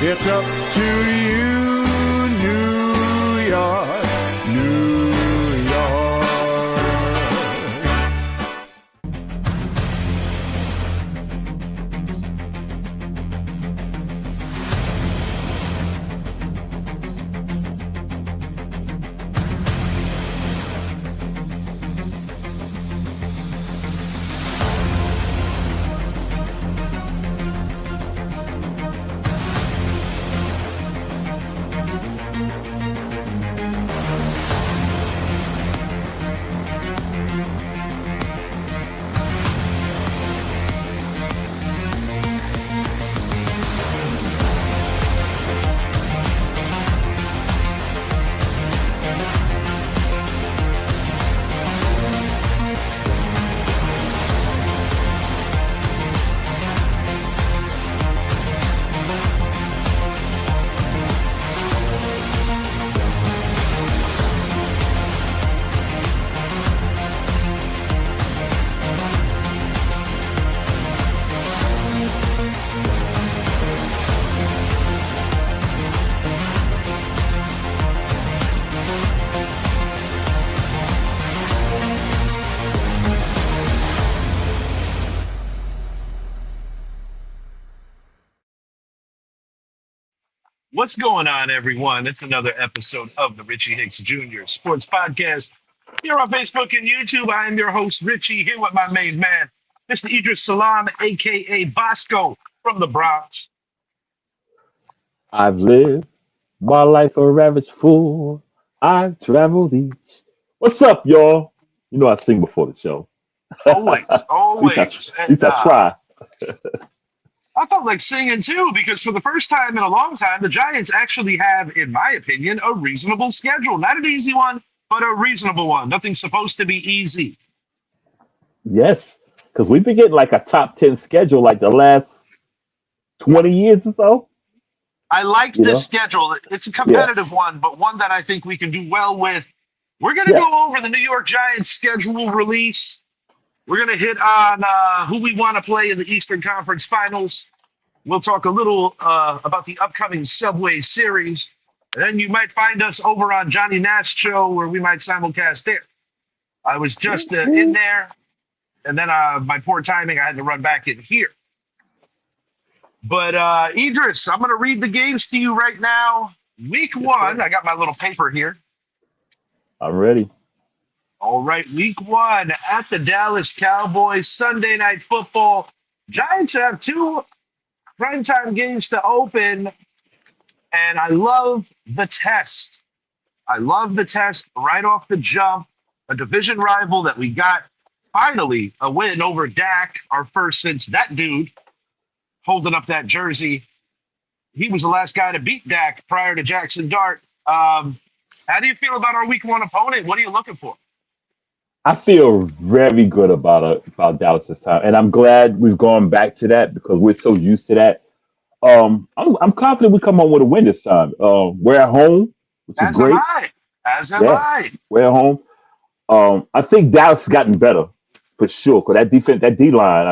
It's up to you, New York, New York. What's going on, everyone? It's another episode of the Richie Hicks Jr. Sports Podcast. Here on Facebook and YouTube, I am your host, Richie, here with my main man, Mr. Idris Salam, a.k.a. Bosco from the Bronx. I've lived my life a ravaged fool. I've traveled each. What's up, y'all? You know I sing before the show. Always, at always. at least And I try. I felt like singing too, because for the first time in a long time, the Giants actually have, in my opinion, a reasonable schedule. Not an easy one, but a reasonable one. Nothing's supposed to be easy. Yes, because we've been getting like a top 10 schedule like the last 20 years or so. I like You this know? schedule. It's a Yeah, competitive one, but one that I think we can do well with. We're going to yeah. go over the New York Giants schedule release. We're going to hit on who we want to play in the Eastern Conference Finals. We'll talk a little about the upcoming Subway Series. And then you might find us over on Johnny Nash show where we might simulcast there. I was just in Mhm. there, and then my poor timing, I had to run back in here. But Idris, I'm going to read the games to you right now. Week Yes, one, sir. I got my little paper here. I'm ready. All right, week one at the Dallas Cowboys, Sunday Night Football. Giants have two primetime games to open, and I love the test. I love the test right off the jump. A division rival that we got finally a win over Dak, our first since that dude holding up that jersey. He was the last guy to beat Dak prior to Jackson Dart. How do you feel about our week one opponent? What are you looking for? I feel very good about Dallas this time, and I'm glad we've gone back to that because we're so used to that. I'm confident we come home with a win this time. We're at home, which is As am great. I. As am Yeah, I. we're at home. I think Dallas has gotten better for sure. Cause that defense, that D line,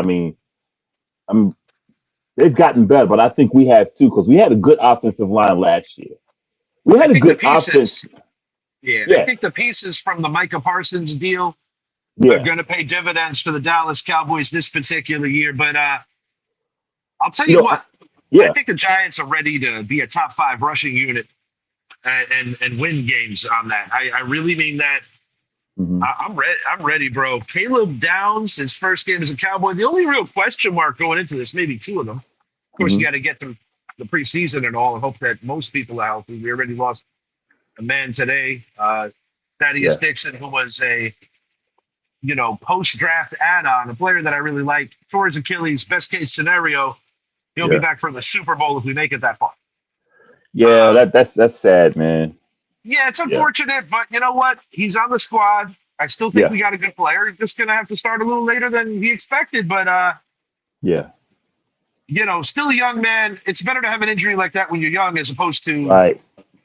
I'm they've gotten better, but I think we have too. Cause we had a good offensive line last year. We I had a think the good offense. pieces, yeah, I Yeah, think the pieces from the Micah Parsons deal are yeah. going to pay dividends for the Dallas Cowboys this particular year. But I'll tell You you know, what, I yeah. think the Giants are ready to be a top five rushing unit and win games on that. I really mean that. Hmm. I'm ready. I'm ready, bro. Caleb Downs, his first game as a Cowboy. The only real question mark going into this, maybe two of them. Of course, you Hmm. got to get through the preseason and all, and hope that most people are healthy. We already lost a man today, Thaddeus Yeah, Dixon, who was a post draft add-on, a player that I really like. Towards Achilles, best case scenario, he'll be yeah, back for the Super Bowl if we make it that far. yeah. Um, That's sad, man. yeah, it's Yeah, unfortunate, but you know what? He's on the squad. I still think yeah, we got a good player. Just gonna have to start a little later than he expected, but yeah. still a young man. It's better to have an injury like that when you're young as opposed to Right,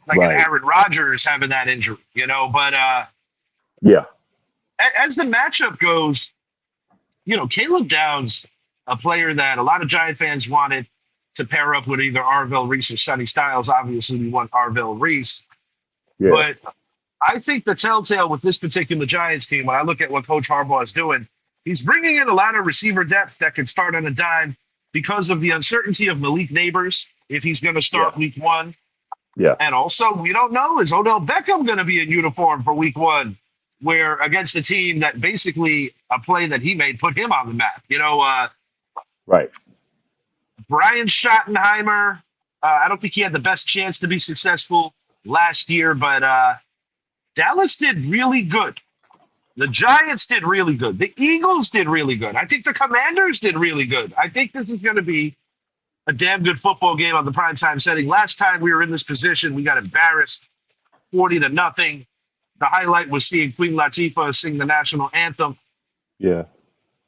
like an right. Aaron Rodgers having that injury. But Yeah, as the matchup goes, Caleb Downs, a player that a lot of Giant fans wanted, to pair up with either Arvell Reese or Sonny Styles. Obviously, we want Arvell Reese. Yeah. But I think the telltale with this particular Giants team, when I look at what Coach Harbaugh is doing, he's bringing in a lot of receiver depth that can start on a dime because of the uncertainty of Malik Neighbors, if he's going to start week one. Yeah. And also, we don't know, is Odell Beckham going to be in uniform for week one, where against a team that basically a play that he made put him on the map? Right. Brian Schottenheimer, I don't think he had the best chance to be successful last year, but Dallas did really good. The Giants did really good. The Eagles did really good. I think the Commanders did really good. I think this is going to be a damn good football game on the primetime setting. Last time we were in this position, we got embarrassed 40-0. The highlight was seeing Queen Latifah sing the national anthem. Yeah.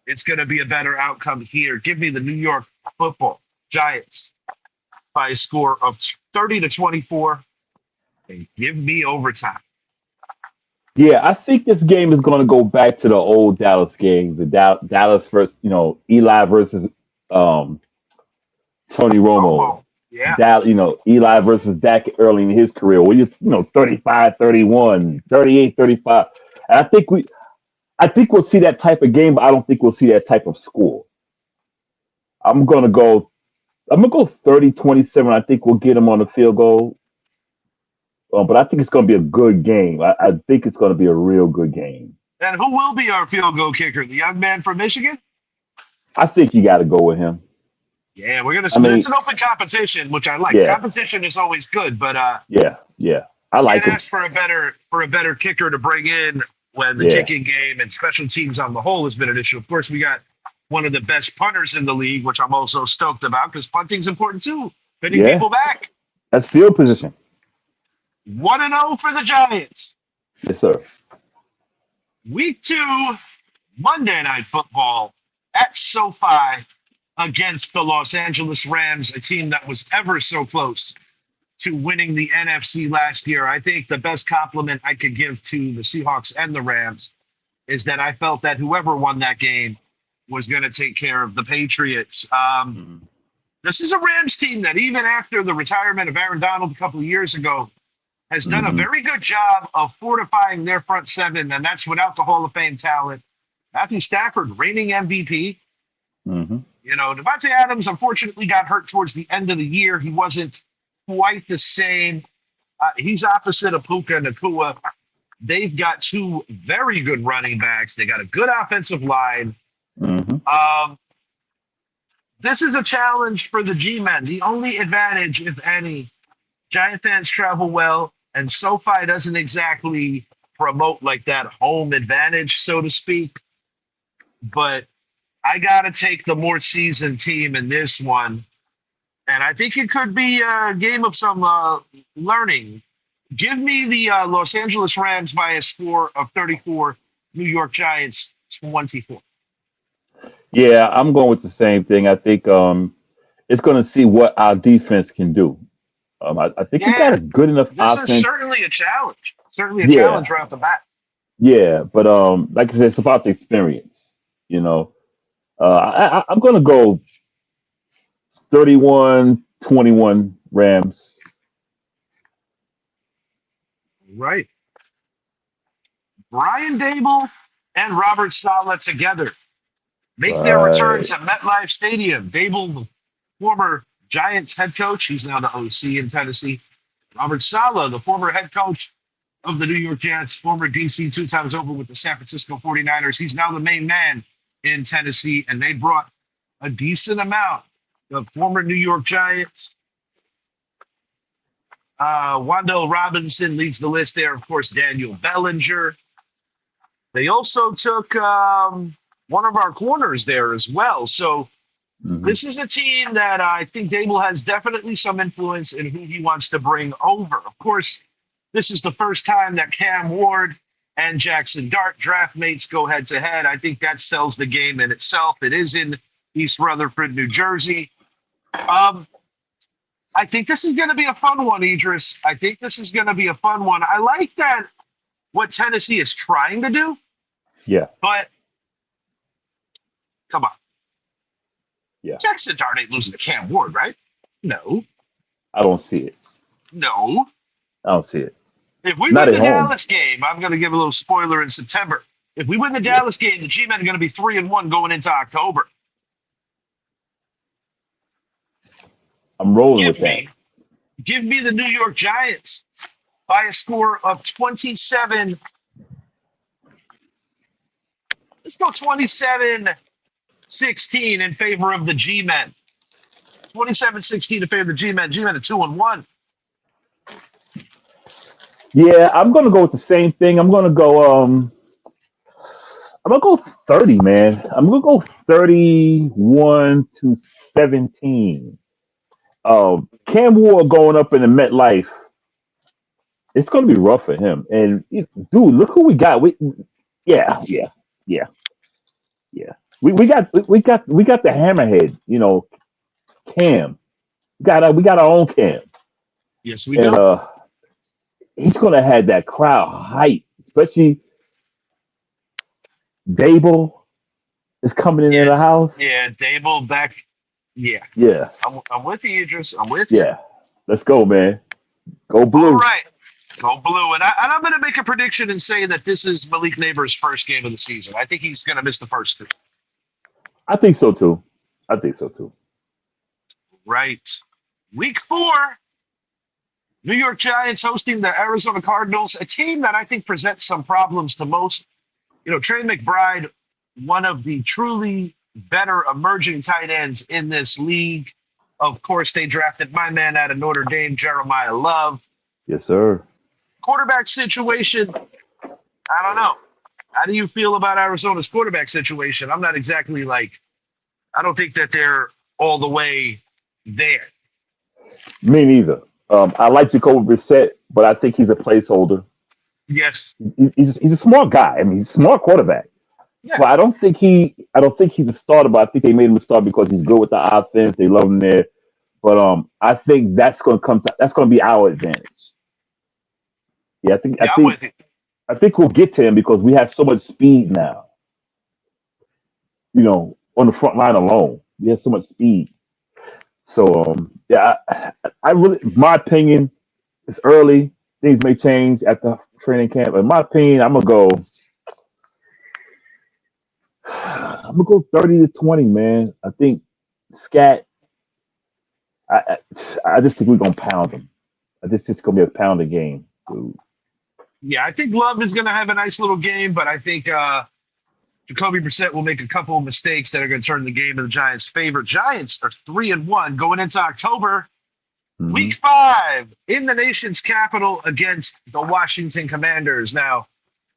It's going to be a better outcome here. Give me the New York Football Giants by a score of 30-24, and give me overtime. Yeah, I think this game is going to go back to the old Dallas game, the Dallas versus, Eli versus Tony Romo. Yeah. Eli versus Dak early in his career. We just, 35-31, 38-35. And I think we'll see that type of game, but I don't think we'll see that type of score. I'm gonna go 30-27. I think we'll get them on the field goal. But I think it's gonna be a good game. I think it's gonna be a real good game. And who will be our field goal kicker? The young man from Michigan? I think you got to go with him. Yeah, we're gonna. It's an open competition, which I like. Yeah. Competition is always good, but yeah, I like it. Ask for a better kicker to bring in when the kicking game and special teams on the whole has been an issue. Of course, we got one of the best punters in the league, which I'm also stoked about because punting's important too. Pinning people back. That's field position. 1-0 for the Giants. Yes, sir. Week 2, Monday Night Football at SoFi against the Los Angeles Rams, a team that was ever so close to winning the NFC last year. I think the best compliment I could give to the Seahawks and the Rams is that I felt that whoever won that game was going to take care of the Patriots. This is a Rams team that even after the retirement of Aaron Donald a couple of years ago has done a very good job of fortifying their front seven, and that's without the Hall of Fame talent. Matthew Stafford, reigning MVP. Devontae Adams unfortunately got hurt towards the end of the year. He wasn't quite the same. He's opposite of Puka Nacua. They've got two very good running backs. They got a good offensive line. This is a challenge for the G-men. The only advantage, if any, Giant fans travel well, and SoFi doesn't exactly promote like that home advantage, so to speak. But I got to take the more seasoned team in this one. And I think it could be a game of some learning. Give me the Los Angeles Rams by a score of 34, New York Giants 24. Yeah, I'm going with the same thing. I think it's going to see what our defense can do. I think we got a good enough offense. This is certainly a challenge. Certainly a challenge right off the bat. Yeah, but like I said, it's about the experience. I'm going to go 31-21 Rams. Right. Brian Dable and Robert Saleh together make their return to MetLife Stadium. Dable, the former Giants head coach, he's now the OC in Tennessee. Robert Saleh, the former head coach of the New York Jets, former DC 2 times over with the San Francisco 49ers. He's now the main man in Tennessee, and they brought a decent amount of former New York Giants. Wandale Robinson leads the list there. Of course, Daniel Bellinger. They also took one of our corners there as well. So this is a team that I think Dable has definitely some influence in who he wants to bring over. Of course, this is the first time that Cam Ward and Jackson Dart, draft mates, go head-to-head. I think that sells the game in itself. It is in East Rutherford, New Jersey. I think this is going to be a fun one, Idris. I think this is going to be a fun one. I like that what Tennessee is trying to do. Yeah. But, come on. Yeah. Jackson Dart ain't losing to Cam Ward, right? No, I don't see it. no. I don't see it. If we Not win at the home. Dallas game, I'm going to give a little spoiler in September. If we win the Yeah, Dallas game, the G-men are going to be 3-1 going into October. I'm rolling Give with that. me, give me the New York Giants by a score of 27. Let's go 27-16 in favor of the G-men. 27-16 in favor of the G-men. G-men are 2-1. Yeah, I'm gonna go with the same thing. I'm gonna go 30, man. I'm gonna go 31-17. Cam Ward going up in the MetLife, it's gonna be rough for him. And dude, look who we got. Yeah, yeah, yeah, yeah. We got the hammerhead, Cam. We got our own Cam. Yes, we And do. he's gonna have that crowd hype, especially Dable is coming into Yeah, the house. yeah. Dable back. Yeah, Yeah, I'm with you, Idris. I'm with you. yeah. Let's go, man. Go All blue. right. Go blue. And I'm going to make a prediction and say that this is Malik Neighbors' first game of the season. I think he's going to miss the first two. I think so too. I think so too. Right. Week 4, New York Giants hosting the Arizona Cardinals, a team that I think presents some problems to most. Trey McBride, one of the truly better emerging tight ends in this league. Of course, they drafted my man out of Notre Dame, Jeremiah Love. Yes, sir. Quarterback situation, I don't know. How do you feel about Arizona's quarterback situation? I'm not exactly I don't think that they're all the way there. Me neither. I like Jacoby Brissett, but I think he's a placeholder. Yes. He's a smart guy. I mean, he's a smart quarterback. Yeah. But I don't think he's a starter. But I think they made him a starter because he's good with the offense. They love him there. But I think that's going to be our advantage. Yeah, I think I Yeah, I'm think with you. I think we'll get to him because we have so much speed now. On the front line alone, we have so much speed. So yeah, I really, my opinion, it's early. Things may change at the training camp. In my opinion, I'm gonna go 30-20, man. I think Scat. I I just think we're gonna pound them. I just think it's gonna be a pounding game, dude. Yeah, I think Love is going to have a nice little game, but I think Jacoby Brissett will make a couple of mistakes that are going to turn the game in the Giants' favor. Giants are 3-1 going into October. Hmm. Week 5 in the nation's capital against the Washington Commanders. Now,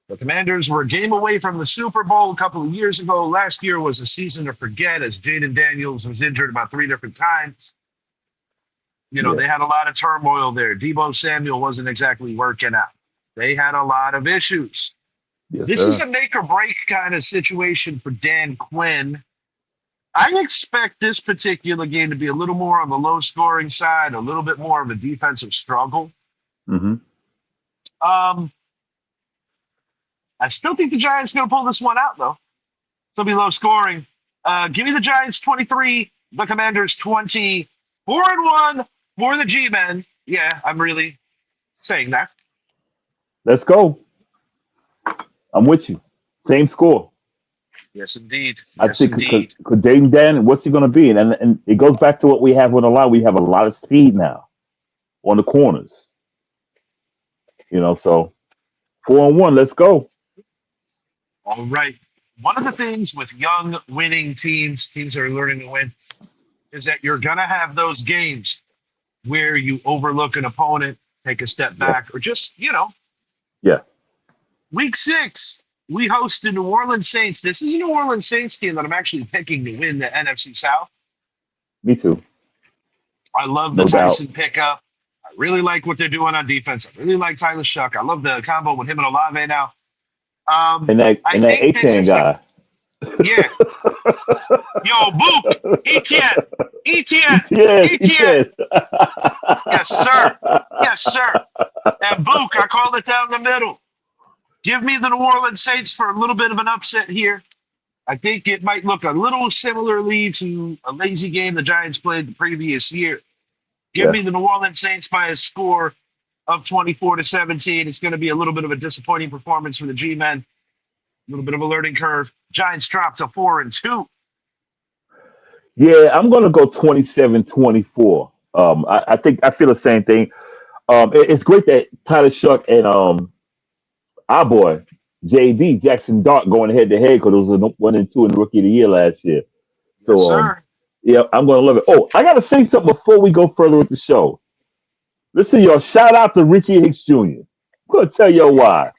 the Commanders were a game away from the Super Bowl a couple of years ago. Last year was a season to forget as Jaden Daniels was injured about 3 different times. Yeah. They had a lot of turmoil there. Debo Samuel wasn't exactly working out. They had a lot of issues. Yes, This is sir. a make or break kind of situation for Dan Quinn. I expect this particular game to be a little more on the low scoring side, a little bit more of a defensive struggle. Hmm. Um, I still think the Giants are going to pull this one out, though. It'll be low scoring. Give me the Giants 23, the Commanders 20, 4-1 for the G-Men. Yeah, I'm really saying that. Let's go. I'm with you. Same score. Yes, indeed. I Yes, think because indeed. Dayton Dan, what's he going to be? And it goes back to what we have on the line. We have a lot of speed now on the corners. So 4-1. Let's go. All right. One of the things with young winning teams that are learning to win, is that you're going to have those games where you overlook an opponent, take a step Yeah. back, or just, Yeah. week 6, we host the New Orleans Saints. This is a New Orleans Saints team that I'm actually picking to win the NFC South. Me too. I love the No doubt. Tyson pickup. I really like what they're doing on defense. I really like Tyler Shuck. I love the combo with him and Olave now. And that I and that think this A-Chain is the, guy. yeah. Yo, Book, ETN, ETN, ETN. ETN. ETN. Yes, sir. Yes, sir. And Book, I called it down the middle. Give me the New Orleans Saints for a little bit of an upset here. I think it might look a little similarly to a lazy game the Giants played the previous year. Give Yeah. me the New Orleans Saints by a score of 24-17. It's going to be a little bit of a disappointing performance for the G-men. A little bit of a learning curve. Giants drop to 4-2. Yeah, I'm gonna go 27-24. I think I feel the same thing. It's great that Tyler Shuck and our boy JD Jackson Dart going head to head because those were 1 and 2 in the Rookie of the Year last year. Yes, So sir. yeah, I'm gonna love it. Oh, I gotta say something before we go further with the show. Listen, y'all, shout out to Richie Hicks Jr. I'm gonna tell you why.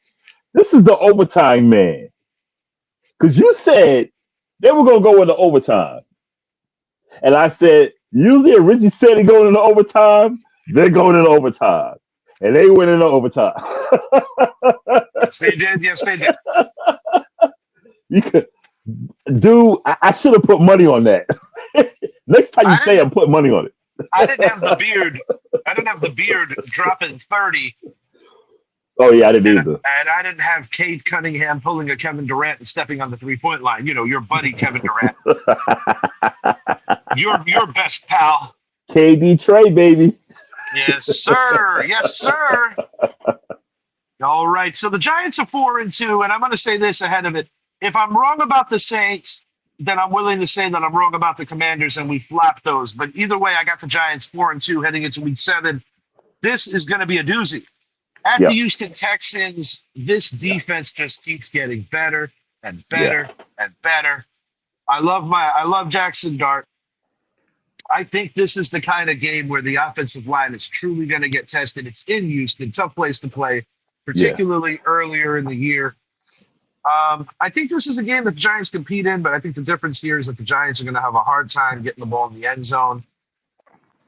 This is the overtime man. Because you said they were gonna go into overtime. And I said, usually if Richie said he going into overtime, they're going into overtime. And they went into overtime. Yes, they did. Yes, they did. You could, dude, I should have put money on that. Next time you I say didn't. I'm put money on it. I didn't have the beard. I didn't have the beard dropping 30, Oh yeah, I didn't and either. and I didn't have Cade Cunningham pulling a Kevin Durant and stepping on the 3-point line. You know, your buddy Kevin Durant, your best pal. KD Trey, baby. Yes, sir. Yes, sir. All right. So the Giants are 4-2, and I'm going to say this ahead of it. If I'm wrong about the Saints, then I'm willing to say that I'm wrong about the Commanders, and we flop those. But either way, I got the Giants 4-2 heading into Week 7. This is going to be a doozy. At the Yeah, Houston Texans, this yeah, defense just keeps getting better and yeah, better and better. I love Jackson Dart. I think this is the kind of game where the offensive line is truly going to get tested. It's in Houston, tough place to play, yeah, particularly earlier in the year. I think this is a game that the Giants compete in, but I think the difference here is that the Giants are going to have a hard time getting the ball in the end zone.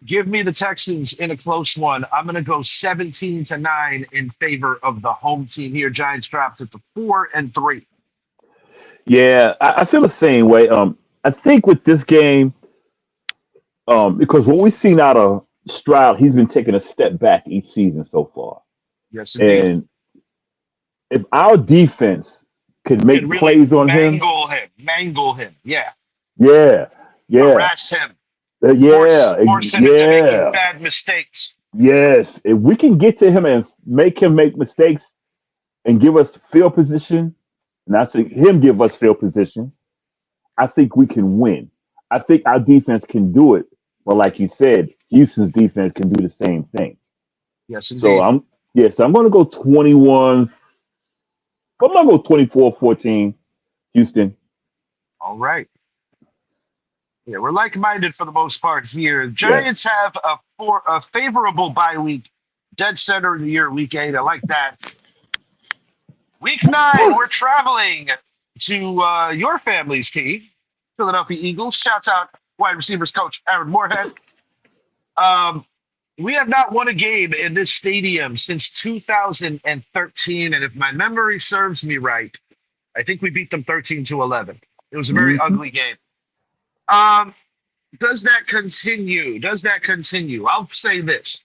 Give me the Texans in a close one. I'm going to go 17-9 in favor of the home team here. Giants dropped it to 4-3. yeah. I feel the same way. I think with this game, because what we've seen out of Stroud, he's been taking a step back each season so far. Yes, indeed. And if our defense could Could make really plays on him, mangle him. Yeah, yeah, yeah, harass him, force him into making yeah, bad mistakes. yes. If we can get to him and make him make mistakes and give us field position, and I think him give us field position, I think we can win. I think our defense can do it. But like you said, Houston's defense can do the same thing. Yes, So indeed. I'm gonna go 21. I'm gonna go 24-14, Houston. All right. Yeah, we're like-minded for the most part here. Yes. Giants have a favorable bye week, dead center of the year, Week 8. I like that. Week 9, we're traveling to your family's team, Philadelphia Eagles. Shouts out wide receivers coach Aaron Moorhead. Um, we have not won a game in this stadium since 2013, and if my memory serves me right, I think we beat them 13-11. It was a very Hmm. ugly game. Um, does that continue? Does that continue? I'll say this.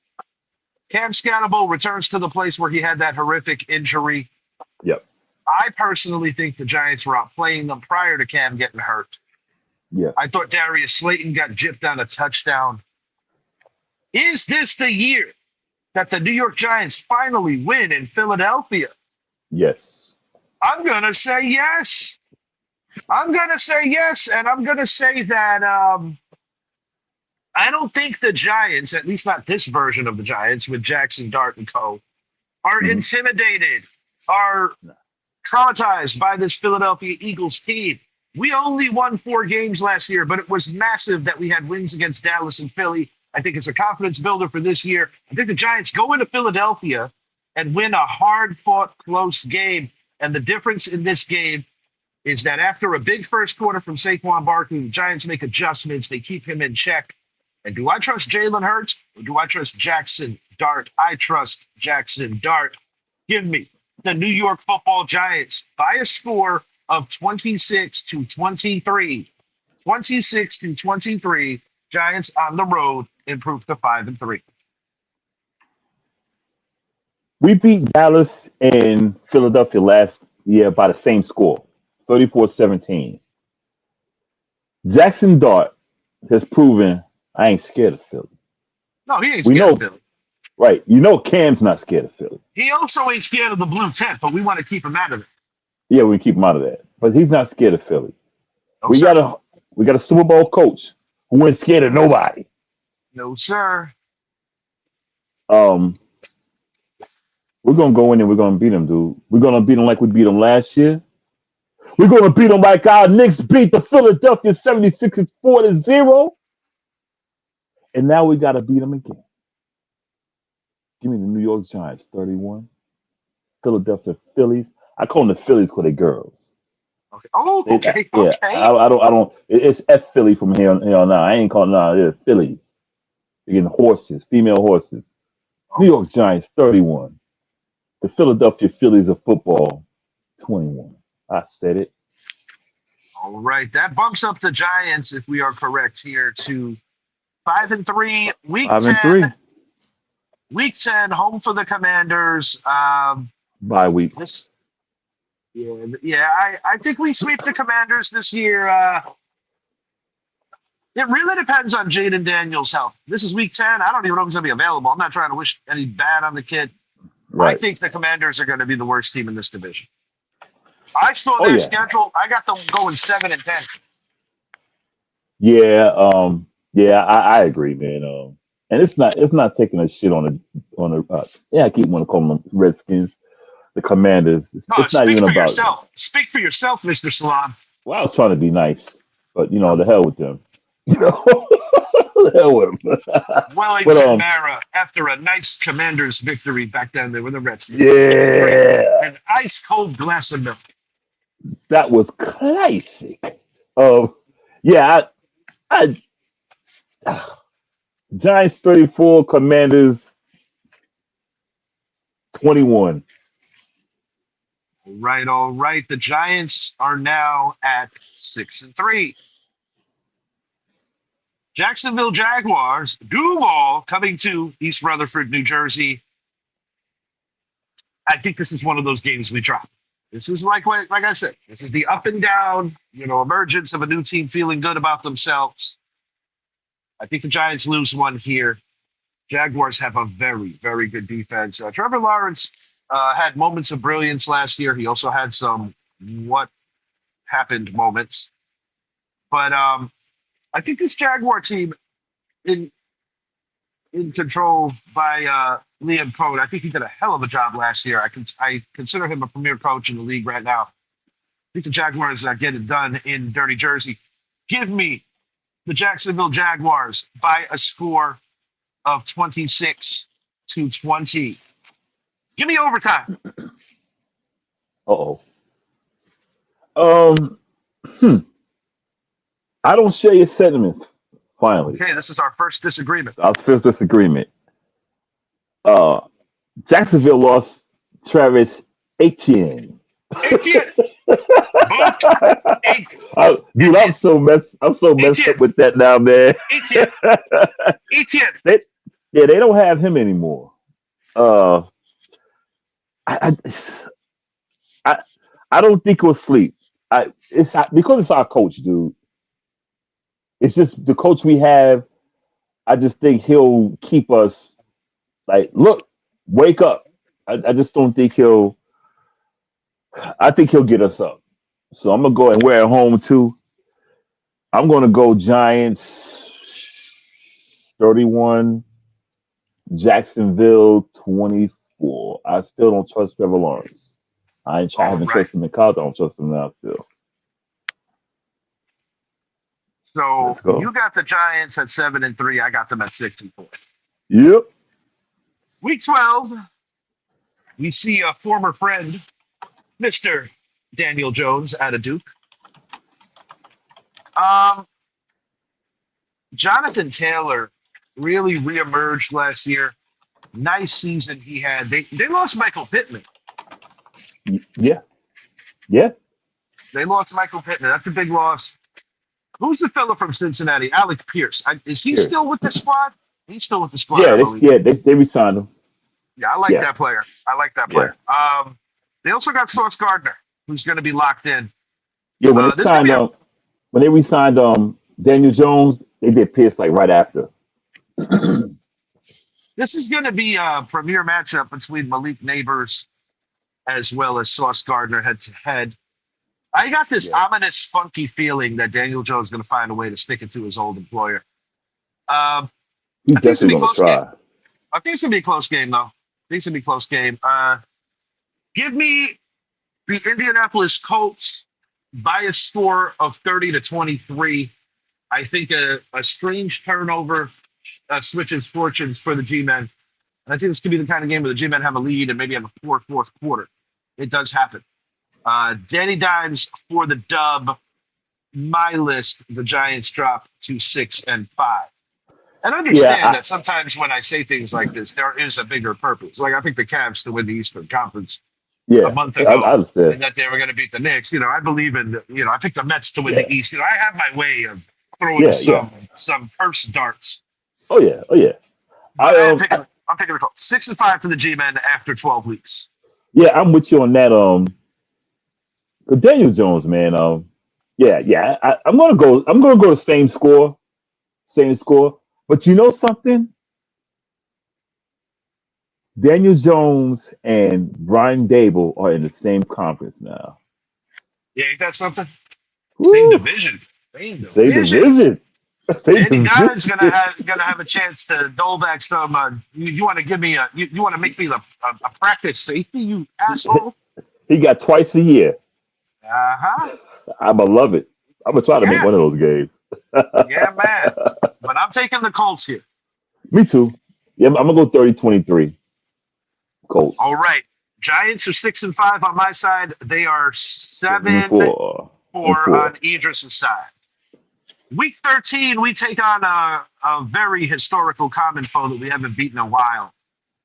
Cam Scannable returns to the place where he had that horrific injury. Yep. I personally think the Giants were outplaying them prior to Cam getting hurt. Yeah. I thought Darius Slayton got gypped on a touchdown. Is this the year that the New York Giants finally win in Philadelphia? Yes. I'm going to say yes. I'm going to say yes. And I'm going to say that I don't think the Giants, at least not this version of the Giants with Jackson Dart and co., are Hmm. intimidated, are traumatized by this Philadelphia Eagles team. We only won 4 games last year, but it was massive that we had wins against Dallas and Philly. I think it's a confidence builder for this year. I think the Giants go into Philadelphia and win a hard-fought, close game. And the difference in this game is that after a big first quarter from Saquon Barkley, the Giants make adjustments. They keep him in check. And do I trust Jalen Hurts or do I trust Jackson Dart? I trust Jackson Dart. Give me the New York Football Giants by a score of 26-23. 26-23. Giants on the road improve to 5-3. We beat Dallas and Philadelphia last year by the same score, 34-17. Jackson Dart has proven I ain't scared of Philly. No, he ain't We scared of know, Philly. right? You know, Cam's not scared of Philly. He also ain't scared of the blue tent, but we want to keep him out of it. Yeah, we keep him out of that, but he's not scared of Philly. No, We sir. got a we got a Super Bowl coach who ain't scared of nobody. No, sir. Um, we're gonna go in and we're gonna beat him, dude. We're gonna beat him like we beat him last year. We're gonna beat him like our Knicks beat the Philadelphia 76ers 4-0. And now we gotta beat them again. Give me the New York Giants 31. Philadelphia Phillies. I call them the Phillies because they're girls. Okay. Oh, They, okay. yeah, Okay. I don't. It's F Philly from here on now. I ain't calling it's Phillies. You're getting horses, female horses. New York Giants 31. The Philadelphia Phillies of football 21. I said it. All right. That bumps up the Giants, if we are correct here, to 5-3. Week 5 and 10. 3. Week 10, home for the Commanders. Bye week. This, yeah. I think we sweep the Commanders this year. It really depends on Jaden Daniels' health. This is week 10. I don't even know if he's going to be available. I'm not trying to wish any bad on the kid. I Right. think the Commanders are going to be the worst team in this division. I saw Oh their yeah. schedule. I got them going 7-10. Yeah. Yeah. I agree, man. And it's not taking a shit on the yeah. I keep want to call them Redskins, the Commanders. No, It's not speak even for about. yourself. Speak for yourself, Mr. Salam. Well, I was trying to be nice, but the hell with them. The hell with them. But Wellington Mara, after a nice Commanders victory back then, they were the Redskins. yeah, An ice cold glass of milk. that was classic. Yeah, I Giants 34, Commanders 21. All right. The Giants are now at 6-3. Jacksonville Jaguars, Duval coming to East Rutherford, New Jersey. I think this is one of those games we drop. This is like I said, this is the up and down, emergence of a new team feeling good about themselves. I think the Giants lose one here. Jaguars have a very, very good defense. Trevor Lawrence had moments of brilliance last year. He also had some what happened moments. But I think this Jaguar team in control by Liam Cohn. I think he did a hell of a job last year. I consider him a premier coach in the league right now. I think the Jaguars get it done in dirty Jersey. Give me the Jacksonville Jaguars by a score of 26-20. Give me overtime. Uh-oh. I don't share your sentiments. Finally, Okay, this is our first disagreement. our first disagreement. Jacksonville lost Travis Etienne. Etienne. Book. Dude, I'm so messed up with that now, man. Etienne. They don't have him anymore. I don't think he'll sleep. It's because it's our coach, dude. It's just the coach we have. I just think he'll keep us like, look, wake up. I just don't think he'll. I think he'll get us up. So I'm gonna go and we're at home too. I'm gonna go Giants 31, Jacksonville 24. I still don't trust Trevor Lawrence. I haven't trusted him in college. I don't trust him now still. So you got the Giants at 7-3. I got them at 6-4. Yep. Week 12, we see a former friend, Mr. Daniel Jones, out of Duke. Jonathan Taylor really reemerged last year. Nice season he had. They lost Michael Pittman. Yeah. They lost Michael Pittman. That's a big loss. Who's the fellow from Cincinnati? Alec Pierce. Is he still with the squad? He's still with the squad. They re-signed him. Yeah, I like that player. They also got Sauce Gardner, who's going to be locked in. Yeah, when they re-signed Daniel Jones, they did Pierce like right after. This is going to be a premier matchup between Malik Neighbors as well as Sauce Gardner head to head. I got this Yeah, ominous, funky feeling that Daniel Jones is going to find a way to stick it to his old employer. Um, he's I think it's definitely going to be a gonna close game. try. I think it's going to be a close game, though. I think it's going to be a close game. Give me the Indianapolis Colts by a score of 30-23. I think a strange turnover switches fortunes for the G-Men. And I think this could be the kind of game where the G-Men have a lead and maybe have a poor fourth quarter. It does happen. Danny Dimes for the dub. My list, the Giants drop to 6-5. And Yeah, understand that sometimes when I say things like this, there is a bigger purpose. Like I picked the Cavs to win the Eastern Conference a yeah. month I ago, understand. and that they were going to beat the Knicks. I believe in. I picked the Mets to win Yeah, the East. I have my way of throwing yeah, yeah. some purse darts, Oh yeah, oh yeah. but I I'm picking the Colts. 6-5 to the G-Men after 12 weeks. yeah, I'm with you on that. But Daniel Jones, man. Yeah, yeah. I'm gonna go. I'm gonna go the same score, same score. But you know something? Daniel Jones and Brian Dable are in the same conference now. Yeah, ain't that something? Same Woo! division. Same Same division. division. Same Danny Dimes division. gonna have a chance to dole back some. You want to give me you want to make me a practice safety, you asshole? He got twice a year. Uh-huh. I'ma love it. I'm gonna try to make Yeah, one of those games. yeah, man. But I'm taking the Colts here. Me too. Yeah, I'm gonna go 30-23 All Colts. right. Giants are 6-5 on my side. They are Seven and 7-4 four and on four. Idris' side. Week 13, we take on a very historical common foe that we haven't beaten in a while.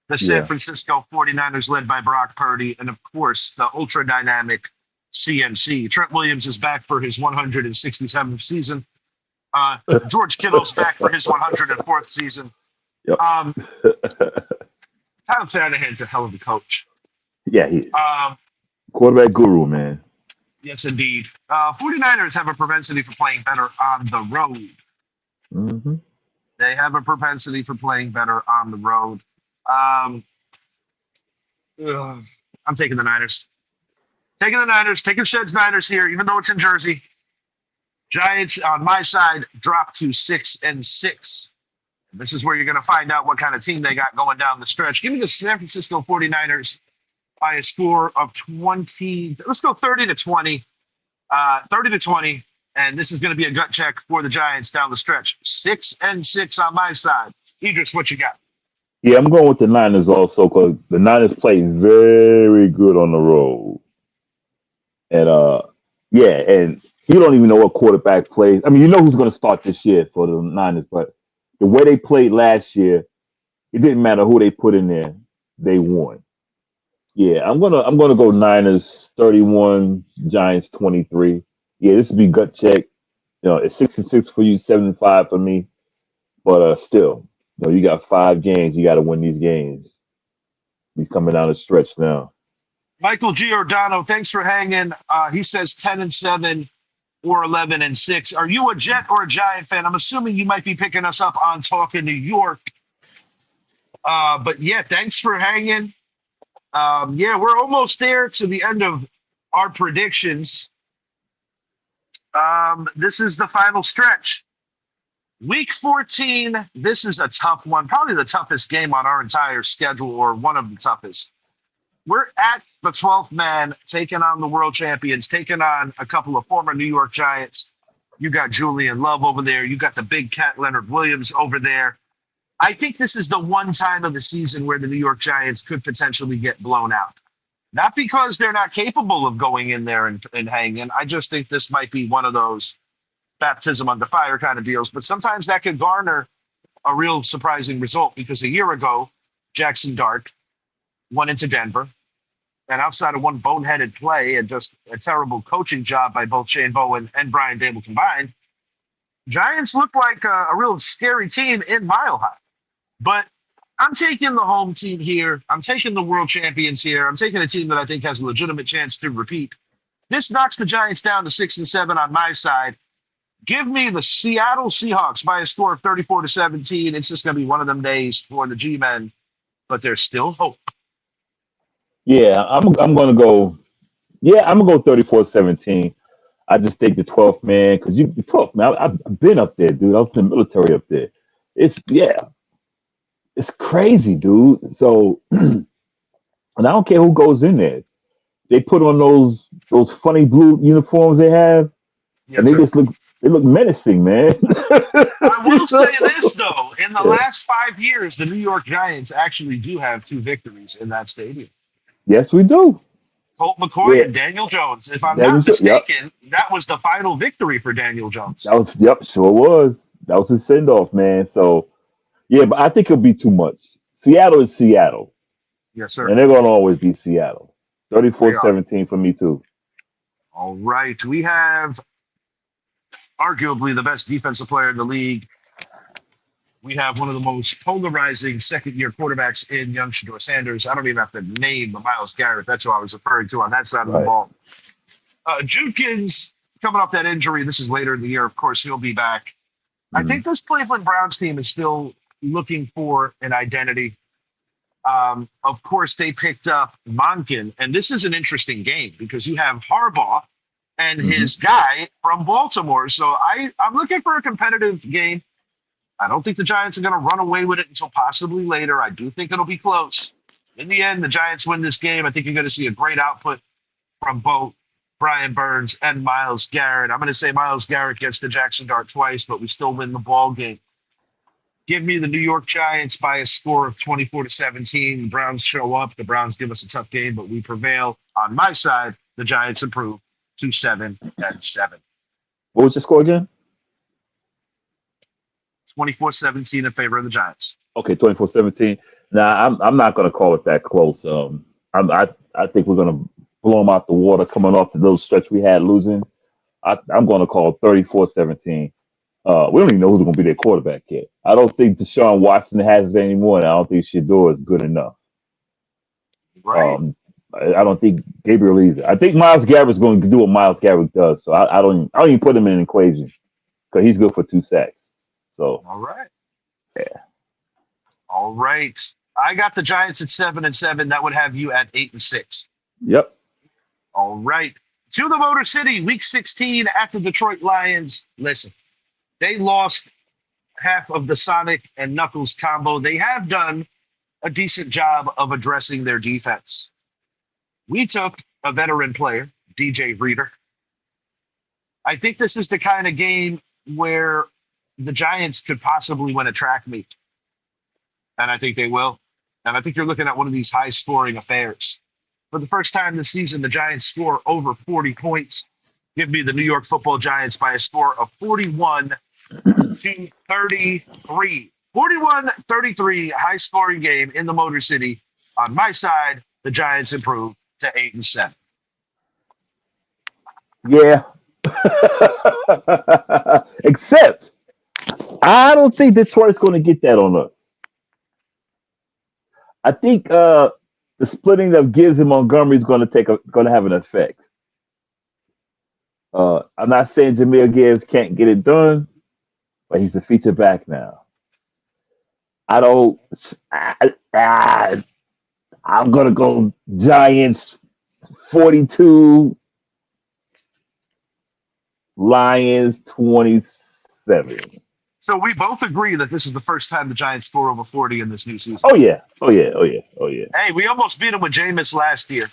The San Yeah. Francisco 49ers, led by Brock Purdy, and of course, the ultra dynamic CMC. Trent Williams is back for his 167th season. George Kittle's back for his 104th season. Yep. Um, Kyle Shanahan's a hell of a coach. Yeah, he Um, quarterback guru, man. yes, indeed. 49ers have a propensity for playing better on the road. Hmm. They have a propensity for playing better on the road. Um, ugh, I'm taking the Niners. Taking the Niners. Taking Shed's Niners here, even though it's in Jersey. Giants on my side drop to 6-6. This is where you're going to find out what kind of team they got going down the stretch. Give me the San Francisco 49ers by a score of 20. Let's go 30-20. 30-20. And this is going to be a gut check for the Giants down the stretch. 6-6 on my side. Idris, what you got? Yeah, I'm going with the Niners also because the Niners play very good on the road. And yeah, and you don't even know what quarterback plays. I mean, you know who's going to start this year for the Niners, but the way they played last year, it didn't matter who they put in there, they won. Yeah, I'm gonna go Niners 31, Giants 23. Yeah, this would be gut check. It's 6-6 for you, 7-5 for me. But still, you got 5 games. You got to win these games. We coming down the stretch now. Michael Giordano, thanks for hanging. He says 10-7 or 11-6. Are you a Jet or a Giant fan? I'm assuming you might be picking us up on Talking New York. But yeah, thanks for hanging. Yeah, we're almost there to the end of our predictions. This is the final stretch. Week 14, this is a tough one, probably the toughest game on our entire schedule, or one of the toughest. We're at the 12th man, taking on the world champions, taking on a couple of former New York Giants. You got Julian Love over there. You got the big cat Leonard Williams over there. I think this is the one time of the season where the New York Giants could potentially get blown out. Not because they're not capable of going in there and hanging. I just think this might be one of those baptism under fire kind of deals. But sometimes that could garner a real surprising result because a year ago, Jackson Dart went into Denver. And outside of one boneheaded play and just a terrible coaching job by both Shane Bowen and Brian Dable combined, Giants look like a real scary team in Mile High. But I'm taking the home team here. I'm taking the world champions here. I'm taking a team that I think has a legitimate chance to repeat. This knocks the Giants down to 6-7 on my side. Give me the Seattle Seahawks by a score of 34-17. It's just going to be one of them days for the G-men, but there's still hope. Yeah, I'm gonna go. Yeah, I'm gonna go 34-17. I just think the 12th man, because the 12th man, I've been up there, dude. I was in the military up there. It's yeah, it's crazy, dude. So, and I don't care who goes in there. They put on those funny blue uniforms they have, and Yes, sir. they look menacing, man. I will say this, though. In the Yeah. last 5 years, the New York Giants actually do have two victories in that stadium. Yes, we do. Colt McCoy Yeah, and Daniel Jones. If I'm that not was it. Yep, mistaken, that was the final victory for Daniel Jones. that was yep, sure was. That was his send off, man. So yeah, but I think it'll be too much. Seattle is Seattle, Yes, sir. and they're gonna always be Seattle. Yes, they are. 34-17 for me too. All right. We have arguably the best defensive player in the league. We have one of the most polarizing second-year quarterbacks in young Shador Sanders. I don't even have to name the Myles Garrett. That's who I was referring to on that side of the Right. ball. Judkins coming off that injury. This is later in the year. Of course, he'll be back. I Mhm. think this Cleveland Browns team is still looking for an identity. Of course, they picked up Monken, and this is an interesting game because you have Harbaugh and Mhm. his guy from Baltimore. So I'm looking for a competitive game. I don't think the Giants are going to run away with it until possibly later. I do think it'll be close. In the end, the Giants win this game. I think you're going to see a great output from both Brian Burns and Myles Garrett. I'm going to say Myles Garrett gets the Jackson Dart twice, but we still win the ball game. Give me the New York Giants by a score of 24-17. The Browns show up. The Browns give us a tough game, but we prevail. On my side, the Giants improve to 7-7. What was your score again? 24-17 in favor of the Giants. Okay, 24-17. Now I'm not gonna call it that close. I think we're gonna blow them out the water coming off the little stretch we had losing. I'm gonna call 34-17. We don't even know who's gonna be their quarterback yet. I don't think Deshaun Watson has it anymore, and I don't think Shador is good enough. Right. I don't think Gabriel either. I think Myles Garrett's going to do what Myles Garrett does. So I don't even put him in an equation because he's good for 2 sacks. So All right. yeah, All right. I got the Giants at 7-7. That would have you at 8-6. yep. All right. To the Motor City, week 16 at the Detroit Lions. Listen, they lost half of the Sonic and Knuckles combo. They have done a decent job of addressing their defense. We took a veteran player, DJ Reader. I think this is the kind of game where the Giants could possibly win a track meet. And I think they will. And I think you're looking at one of these high scoring affairs. For the first time this season, the Giants score over 40 points. Give me the New York Football Giants by a score of 41-33. 41-33, high scoring game in the Motor City. On my side, the Giants improve to 8-7. Yeah. Except I don't think Detroit's going to get that on us. I think the splitting of Gibbs and Montgomery is going to have an effect. I'm not saying Jahmyr Gibbs can't get it done, but he's a feature back now. I don't. I'm gonna go Giants 42, Lions 27. So we both agree that this is the first time the Giants score over 40 in this new season. Oh yeah, oh yeah, oh yeah, oh yeah. Hey, we almost beat them with Jameis last year,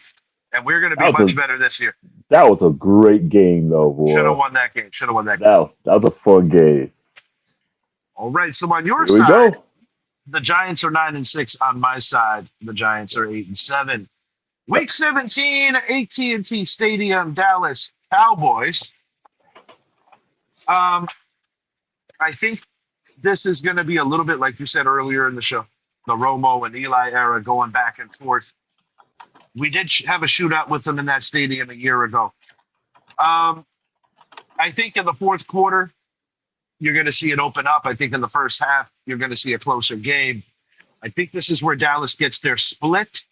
and we're going to be much better this year. That was a great game, though, boy. Should have won that game. Should have won that game. That was a fun game. All right. So on your Here we side, go. the Giants are 9-6. On my side, the Giants are 8-7. Week 17, AT&T Stadium, Dallas Cowboys. I think this is going to be a little bit like you said earlier in the show, the Romo and Eli era going back and forth. We did have a shootout with them in that stadium a year ago. I think in the fourth quarter, you're going to see it open up. I think in the first half, you're going to see a closer game. I think this is where Dallas gets their split.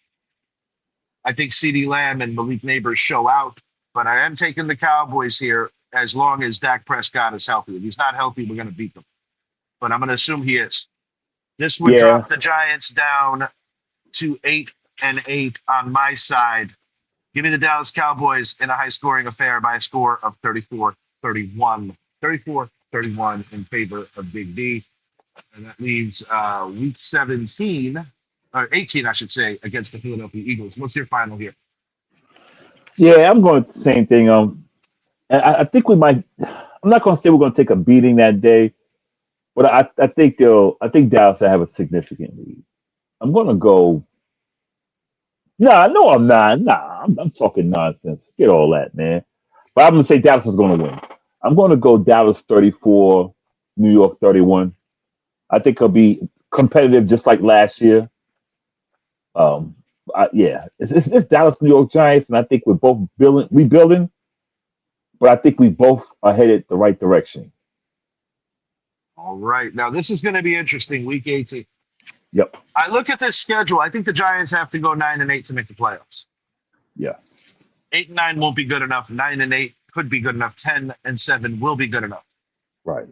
I think CeeDee Lamb and Malik Neighbors show out, but I am taking the Cowboys here. as long as Dak Prescott is healthy. If he's not healthy, we're going to beat them. But I'm going to assume he is. This would Yeah, drop the Giants down to 8-8 on my side. Give me the Dallas Cowboys in a high-scoring affair by a score of 34-31. 34-31 in favor of Big D. And that leaves week 17, or 18, I should say, against the Philadelphia Eagles. What's your final here? yeah, I'm going with the same thing. I think we might. I'm not going to say we're going to take a beating that day, but I think I think Dallas will have a significant lead. I'm going to go. Nah, no, I'm not. Nah, I'm talking nonsense. Get all that, man. But I'm going to say Dallas is going to win. I'm going to go Dallas 34, New York 31. I think it'll be competitive just like last year. Um, yeah, it's Dallas, New York Giants, and I think we're both rebuilding, but I think we both are headed the right direction. All right. Now, this is going to be interesting, week 18. Yep. I look at this schedule. I think the Giants have to go 9-8 to make the playoffs. Yeah. 8-9 won't be good enough. 9-8 could be good enough. 10-7 will be good enough. Right.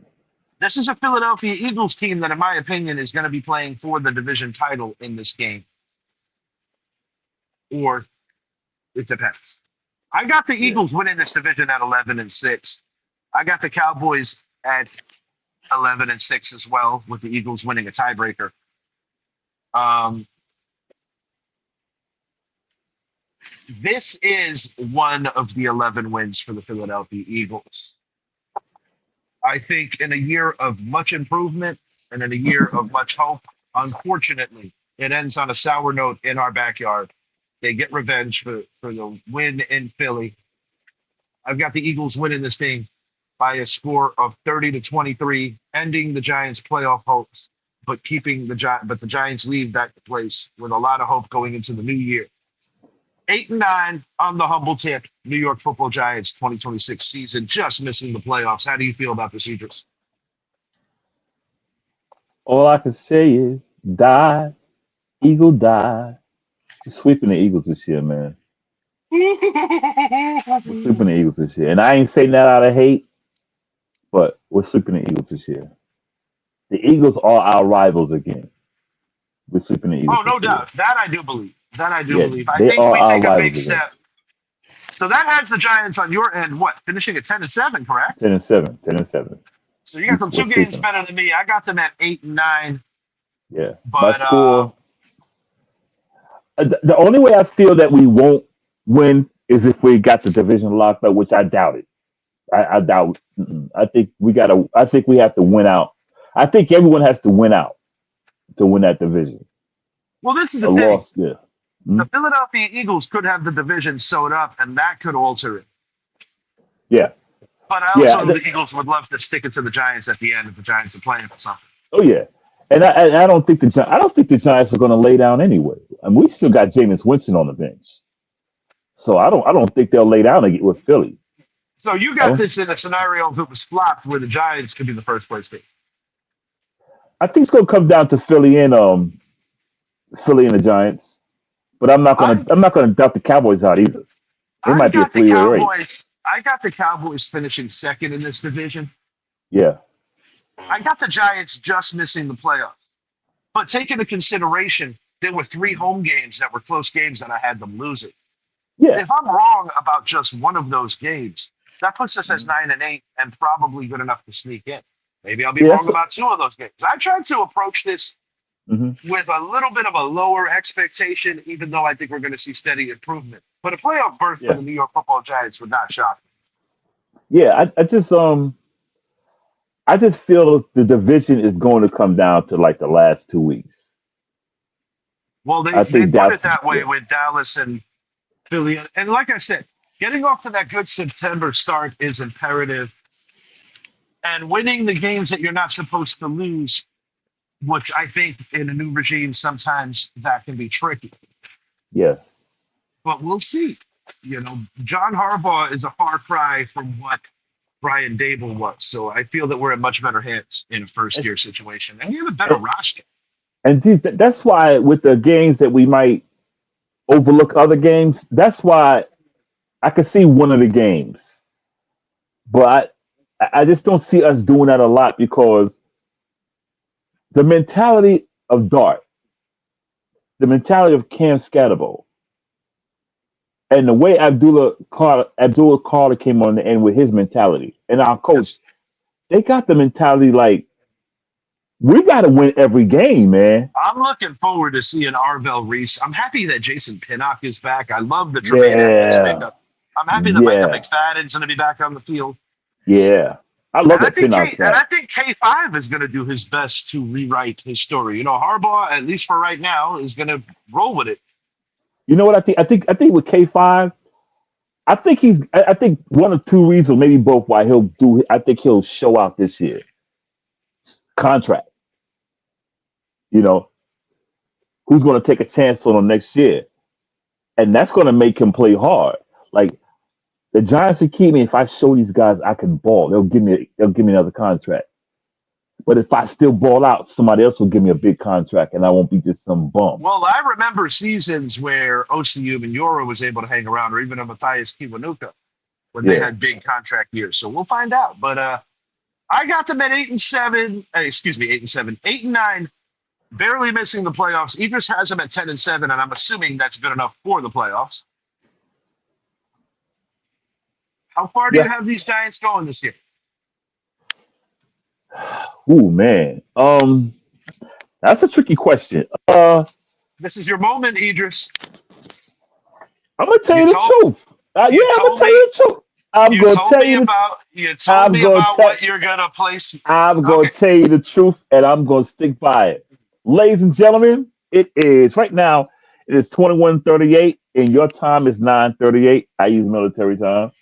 This is a Philadelphia Eagles team that, in my opinion, is going to be playing for the division title in this game. Or it depends. I got the Yeah. Eagles winning this division at 11-6. I got the Cowboys at 11-6 as well, with the Eagles winning a tiebreaker. This is one of the 11 wins for the Philadelphia Eagles. I think in a year of much improvement and in a year of much hope, unfortunately, it ends on a sour note in our backyard. They get revenge for the win in Philly. I've got the Eagles winning this thing by a score of 30-23, ending the Giants' playoff hopes, but keeping the Giants leave that place with a lot of hope going into the new year. 8-9 on the humble tip. New York Football Giants 2026 season, just missing the playoffs. How do you feel about this, Idris? All I can say is die, Eagle die. We're sweeping the Eagles this year, man. We're sweeping the Eagles this year. And I ain't saying that out of hate, but we're sweeping the Eagles this year. The Eagles are our rivals again. We're sweeping the Eagles. Oh, no this year. doubt. That I do believe. That I do Yeah, believe. I they think are we our take a big rivals again. step. So that has the Giants on your end, what, finishing at 10-7, correct? 10-7. 10-7. So you got them We're 2 games sweeping. better than me. I got them at 8-9. Yeah. But My score. The only way I feel that we won't win is if we got the division locked up, which I doubt it. I doubt. I think we gotta. I think we have to win out. I think everyone has to win out to win that division. well, this is A the thing. loss, yeah. The Philadelphia Eagles could have the division sewed up, and that could alter it. Yeah. But I Yeah. also know the Eagles would love to stick it to the Giants at the end if the Giants are playing for something. Oh yeah. And I don't think I don't think the Giants are going to lay down anyway. I mean, we still got Jameis Winston on the bench, so I don't think they'll lay down with Philly. So you got this in a scenario if it was flopped where the Giants could be the first place team. I think it's going to come down to Philly and the Giants, but I'm not going to doubt the Cowboys out either. It I might be a got the 3-way race. Cowboys. I got the Cowboys finishing second in this division. Yeah. I got the Giants just missing the playoffs. But take into consideration, there were 3 home games that were close games and I had them losing. Yeah. If I'm wrong about just one of those games, that puts us as 9-8 and probably good enough to sneak in. Maybe I'll be wrong about 2 of those games. I tried to approach this with a little bit of a lower expectation, even though I think we're going to see steady improvement. But a playoff berth for the New York Football Giants would not shock me. Yeah, I just feel the division is going to come down to like the last 2 weeks. Well, they put it that way with Dallas and Philly. And like I said, getting off to that good September start is imperative. And winning the games that you're not supposed to lose, which I think in a new regime, sometimes that can be tricky. Yes. But we'll see. You know, John Harbaugh is a far cry from what Brian Dable was. So I feel that we're in much better hands in a first-year situation. And we have a better roster. And that's why with the games that we might overlook other games, that's why I could see one of the games but I just don't see us doing that a lot because the mentality of Dart, the mentality of Cam Scatterbo, and the way Abdullah Carter came on the end with his mentality, and our coach, Yes. they got the mentality like we got to win every game, man. I'm looking forward to seeing Arvell Reese. I'm happy that Jason Pinnock is back. I love the Tremaine Edmonds Yeah, pickup. I'm happy that Micah yeah, McFadden's going to be back on the field. yeah. I love And I that think Pinnock's back. K5 is going to do his best to rewrite his story. You know, Harbaugh, at least for right now, is going to roll with it. You know what I think? I think with K5, I think one of two reasons, maybe both, why he'll do. I think he'll show out this year. Contract. You know, who's going to take a chance on him next year, and that's going to make him play hard. Like the Giants will keep me if I show these guys I can ball. They'll give me another contract. But if I still ball out, somebody else will give me a big contract, and I won't be just some bum. Well, I remember seasons where Osi Umenyiora was able to hang around, or even a Matthias Kiwanuka when they Yeah, had big contract years. So we'll find out. But I got them at 8-7. Excuse me, 8-7, 8-9, barely missing the playoffs. Idris has them at 10-7, and I'm assuming that's good enough for the playoffs. How far do you yeah. have these Giants going this year? Ooh, man. That's a tricky question. This is your moment, Idris. I'm gonna tell You you the told truth. Yeah, you I'm gonna told tell me you the truth. I'm you gonna told tell me you. about you told I'm me gonna about tell. what you're gonna place. I'm gonna Okay. tell you the truth, and I'm gonna stick by it. Ladies and gentlemen, it is right now. It is 21:38, and your time is 9:38. I use military time.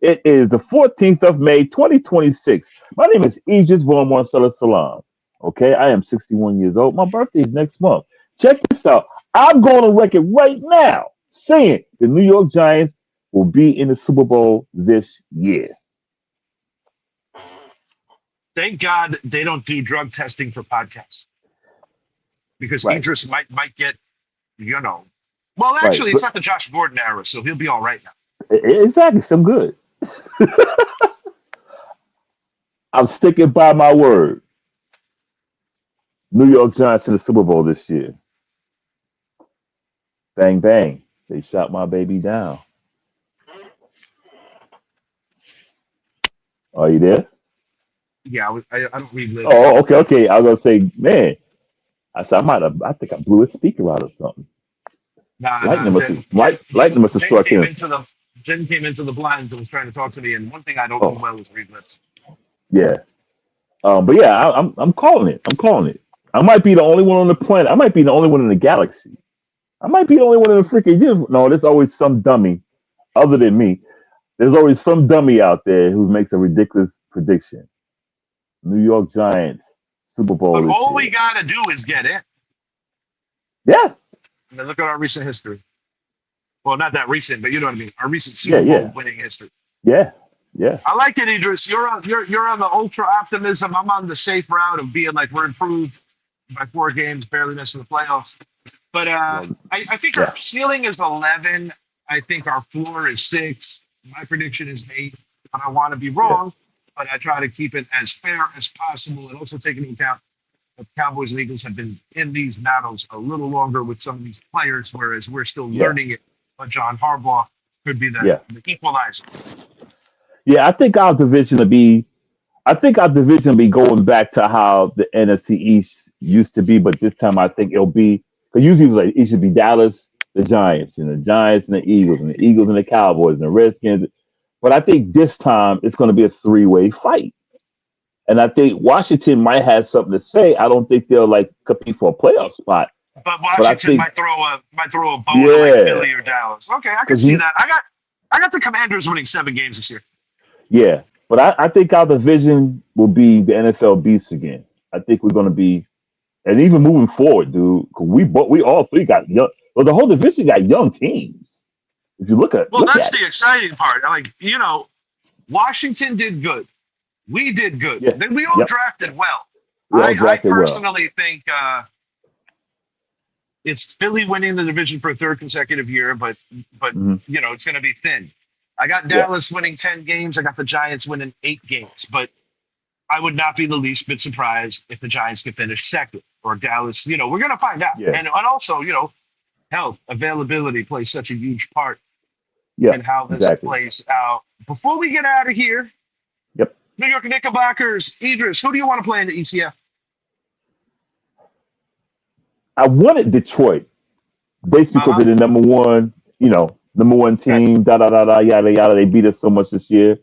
It is the 14th of May, 2026. My name is Aegis Von Marcellus Salam. Okay, I am 61 years old. My birthday is next month. Check this out. I'm going on record right now saying the New York Giants will be in the Super Bowl this year. Thank God they don't do drug testing for podcasts because Right, Idris might get, you know. Well, right. actually, it's But not the Josh Gordon era, so he'll be all right now. exactly, so I'm good. I'm sticking by my word. New York Giants in the Super Bowl this year. Bang, bang. They shot my baby down. Are you there? Yeah, I don't read lips. Oh, okay, okay. I was gonna say, man. I said I think I blew his speaker out or something. Nah. Lightning must have lightning must have Jen struck came him. into the Jen came into the blinds and was trying to talk to me. And one thing I don't do Oh, well is read lips. yeah. But yeah, I'm calling it. I'm calling it. I might be the only one on the planet. I might be the only one in the galaxy. I might be the only one in the freaking universe. No, there's always some dummy other than me. There's always some dummy out there who makes a ridiculous prediction. New York Giants Super Bowl But this all we year. gotta do is get in. Yeah, I mean, look at our recent history. Well, not that recent, but you know what I mean. Our recent yeah, Super Bowl yeah, winning history. yeah, yeah, I like it, Idris. You're on the ultra optimism. I'm on the safe route of being like we're improved by 4 games, barely missing the playoffs. But well, I think yeah, our ceiling is 11. I think our floor is 6. My prediction is 8. But I want to be yeah, wrong. But I try to keep it as fair as possible, and also take into account that the Cowboys and Eagles have been in these battles a little longer with some of these players, whereas we're still yeah, learning it. But John Harbaugh could be yeah. the equalizer. Yeah, I think our division will be going back to how the NFC East used to be, but this time I think it'll be because usually it, was like, it should be Dallas, the Giants and the Eagles and the Cowboys and the Redskins. But I think this time it's going to be a three-way fight, and I think Washington might have something to say. I don't think they'll like compete for a playoff spot, But but I Washington think might throw a bone to like yeah, Philly or Dallas. Okay, I can because see that. I got the Commanders winning 7 games this year. yeah, but I think our division will be the NFL beast again. I think we're going to be. And even moving forward, dude, 'cause we all three got young. Well, the whole division got young teams. If you Well, look that's at it, the exciting part. Like, Washington did good. We did good. yeah, Then we all yep, drafted well. we all I drafted well. personally think it's Philly winning the division for a third consecutive year, but Hmm. it's going to be thin. I got Yeah, Dallas winning 10 games. I got the Giants winning 8 games. But I would not be the least bit surprised if the Giants could finish second or Dallas. We're going to find out. yeah, And also, health, availability plays such a huge part yeah, in how this exactly. plays out. Before we get out of here, Yep. New York Knickerbockers, Idris, who do you want to play in the ECF? I wanted Detroit based Uh because huh. of the number one, number one Gotcha. team, da da da da, yada yada. They beat us so much this year.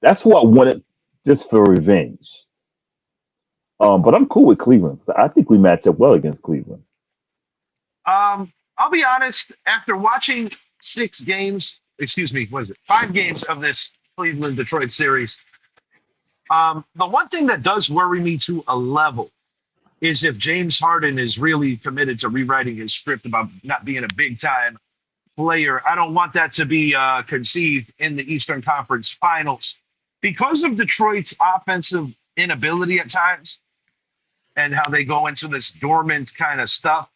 That's who I wanted just for revenge. But I'm cool with Cleveland. I think we match up well against Cleveland. I'll be honest. After watching 6 games, excuse me, what is it? 5 games of this Cleveland Detroit series. The one thing that does worry me to a level is if James Harden is really committed to rewriting his script about not being a big time player. I don't want that to be conceived in the Eastern Conference Finals because of Detroit's offensive inability at times and how they go into this dormant kind of stuff.